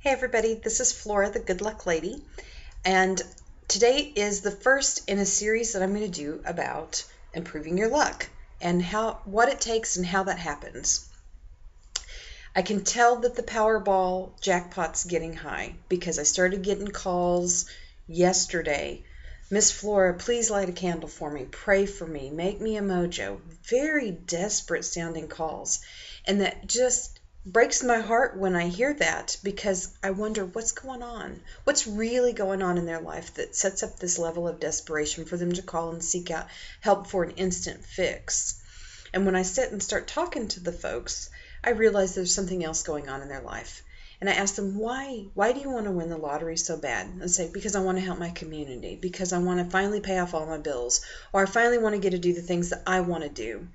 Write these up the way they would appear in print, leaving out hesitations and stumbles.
Hey everybody, this is Flora, the Good Luck Lady, and today is the first in a series that I'm going to do about improving your luck and what it takes and how that happens. I can tell that the Powerball jackpot's getting high because I started getting calls yesterday. Miss Flora, please light a candle for me, pray for me, make me a mojo. Very desperate sounding calls, and that just breaks my heart when I hear that because I wonder what's going on. What's really going on in their life that sets up this level of desperation for them to call and seek out help for an instant fix. And when I sit and start talking to the folks, I realize there's something else going on in their life. And I ask them, why? Why do you want to win the lottery so bad? And I say, because I want to help my community, because I want to finally pay off all my bills, or I finally want to get to do the things that I want to do.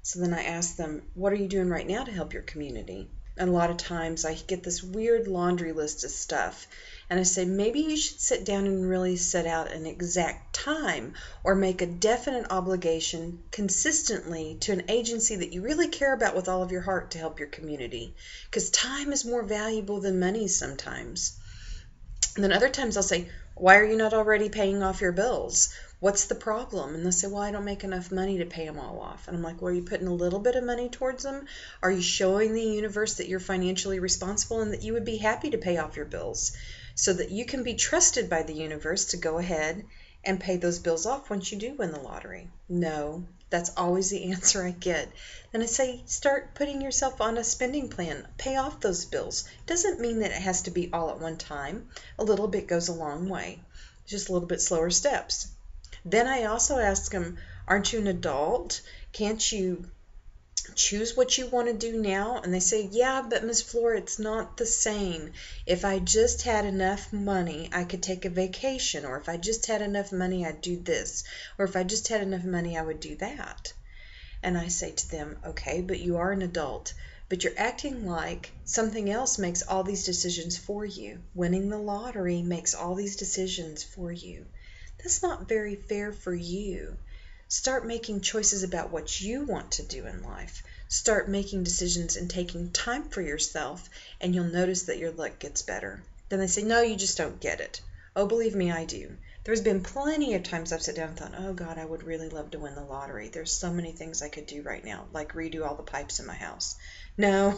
So then I ask them, what are you doing right now to help your community? And a lot of times I get this weird laundry list of stuff. And I say, maybe you should sit down and really set out an exact time or make a definite obligation consistently to an agency that you really care about with all of your heart to help your community. Because time is more valuable than money sometimes. And then other times I'll say, why are you not already paying off your bills? What's the problem? And they'll say, well, I don't make enough money to pay them all off. And I'm like, well, are you putting a little bit of money towards them? Are you showing the universe that you're financially responsible and that you would be happy to pay off your bills so that you can be trusted by the universe to go ahead and pay those bills off once you do win the lottery? No, that's always the answer I get. Then I say, start putting yourself on a spending plan. Pay off those bills. It doesn't mean that it has to be all at one time. A little bit goes a long way. Just a little bit slower steps. Then I also ask them, aren't you an adult? Can't you choose what you want to do now? And they say, yeah, but Miss Flora, it's not the same. If I just had enough money, I could take a vacation. Or if I just had enough money, I'd do this. Or if I just had enough money, I would do that. And I say to them, okay, but you are an adult. But you're acting like something else makes all these decisions for you. Winning the lottery makes all these decisions for you. That's not very fair for you. Start making choices about what you want to do in life. Start making decisions and taking time for yourself, and you'll notice that your luck gets better. Then they say, no, you just don't get it. Oh, believe me, I do. There's been plenty of times I've sat down and thought, oh God, I would really love to win the lottery. There's so many things I could do right now, like redo all the pipes in my house. No,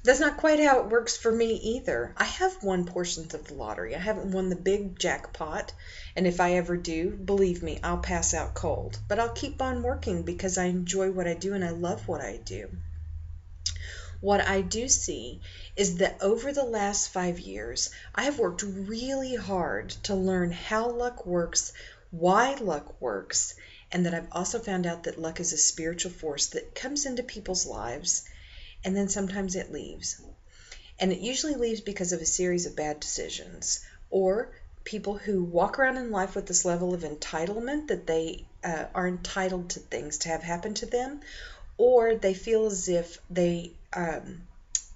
that's not quite how it works for me either. I have won portions of the lottery. I haven't won the big jackpot, and if I ever do, believe me, I'll pass out cold. But I'll keep on working because I enjoy what I do and I love what I do. What I do see is that over the last 5 years, I have worked really hard to learn how luck works, why luck works, and that I've also found out that luck is a spiritual force that comes into people's lives, and then sometimes it leaves. And it usually leaves because of a series of bad decisions, or people who walk around in life with this level of entitlement that they are entitled to things to have happen to them, or they feel as if they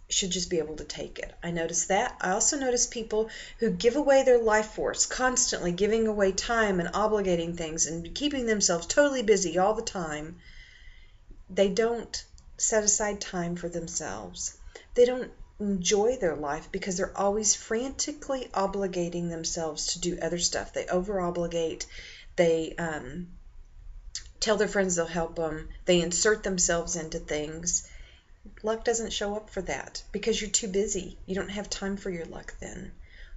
should just be able to take it. I notice that. I also notice people who give away their life force, constantly giving away time and obligating things and keeping themselves totally busy all the time. They don't set aside time for themselves. They don't enjoy their life because they're always frantically obligating themselves to do other stuff. They over-obligate. They tell their friends they'll help them. They insert themselves into things. Luck doesn't show up for that because you're too busy. You don't have time for your luck then.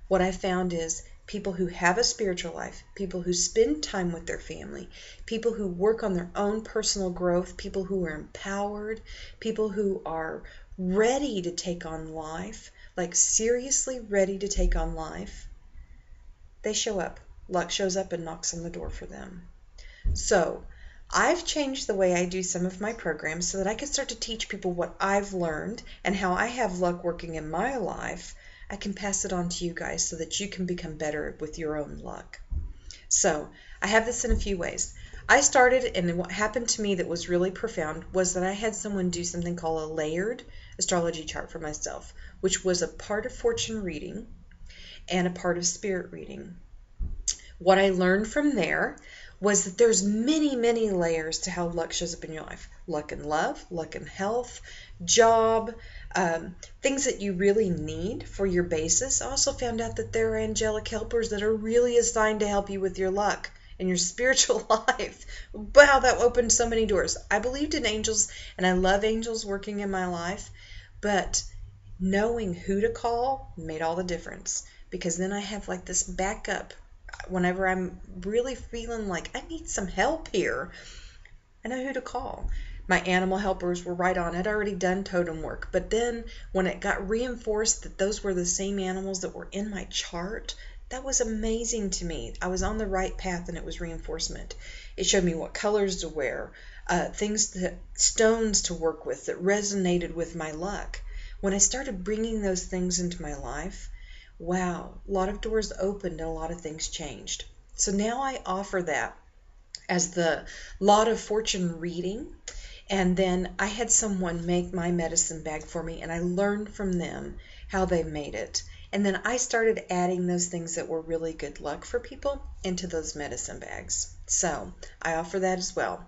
What I found is people who have a spiritual life, people who spend time with their family, people who work on their own personal growth, people who are empowered, people who are ready to take on life, like seriously ready to take on life, they show up. Luck shows up and knocks on the door for them. So I've changed the way I do some of my programs so that I can start to teach people what I've learned and how I have luck working in my life. I can pass it on to you guys so that you can become better with your own luck. So I have this in a few ways. I started, and what happened to me that was really profound was that I had someone do something called a layered astrology chart for myself, which was a part of fortune reading and a part of spirit reading. What I learned from there was that there's many, many layers to how luck shows up in your life. Luck in love, luck in health, job, things that you really need for your basis. I also found out that there are angelic helpers that are really assigned to help you with your luck in your spiritual life. Wow, that opened so many doors. I believed in angels, and I love angels working in my life, but knowing who to call made all the difference, because then I have like this backup whenever I'm really feeling like I need some help here. I know who to call. My animal helpers were right on. I'd already done totem work, but then when it got reinforced that those were the same animals that were in my chart, that was amazing to me. I was on the right path, and it was reinforcement. It showed me what colors to wear, stones to work with that resonated with my luck. When I started bringing those things into my life, wow, a lot of doors opened and a lot of things changed. So now I offer that as the Lot of Fortune reading. And then I had someone make my medicine bag for me, and I learned from them how they made it. And then I started adding those things that were really good luck for people into those medicine bags. So I offer that as well.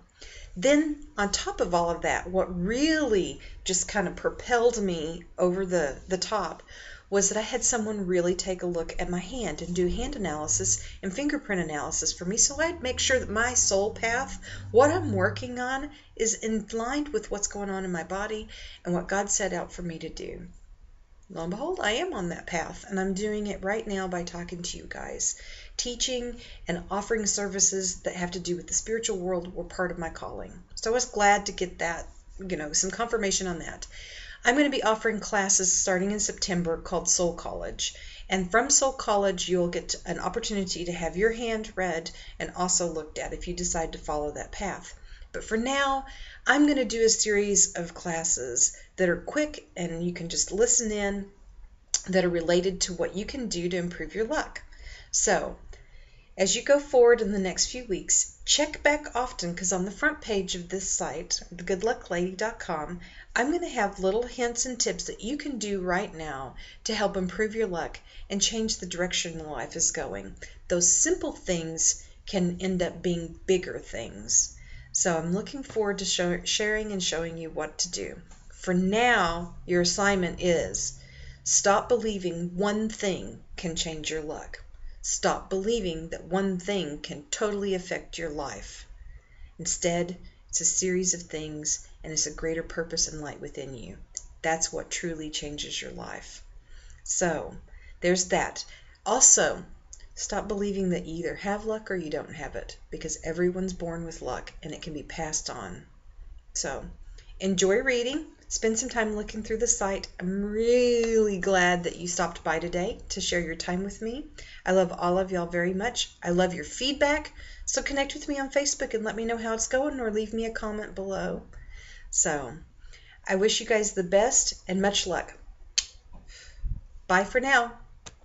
Then on top of all of that, what really just kind of propelled me over the top was that I had someone really take a look at my hand and do hand analysis and fingerprint analysis for me, so I'd make sure that my soul path, what I'm working on, is in line with what's going on in my body and what God set out for me to do. Lo and behold, I am on that path, and I'm doing it right now by talking to you guys. Teaching and offering services that have to do with the spiritual world were part of my calling. So I was glad to get that, some confirmation on that. I'm going to be offering classes starting in September called Soul College. And from Soul College, you'll get an opportunity to have your hand read and also looked at if you decide to follow that path. But for now, I'm going to do a series of classes that are quick and you can just listen in, that are related to what you can do to improve your luck. So, as you go forward in the next few weeks, check back often, because on the front page of this site, thegoodlucklady.com, I'm going to have little hints and tips that you can do right now to help improve your luck and change the direction your life is going. Those simple things can end up being bigger things. So I'm looking forward to sharing and showing you what to do. For now, your assignment is stop believing one thing can change your luck. Stop believing that one thing can totally affect your life. Instead, it's a series of things, and it's a greater purpose and light within you. That's what truly changes your life. So, there's that. Also, stop believing that you either have luck or you don't have it, because everyone's born with luck, and it can be passed on. So, enjoy reading. Spend some time looking through the site. I'm really glad that you stopped by today to share your time with me. I love all of y'all very much. I love your feedback. So connect with me on Facebook and let me know how it's going, or leave me a comment below. So I wish you guys the best and much luck. Bye for now.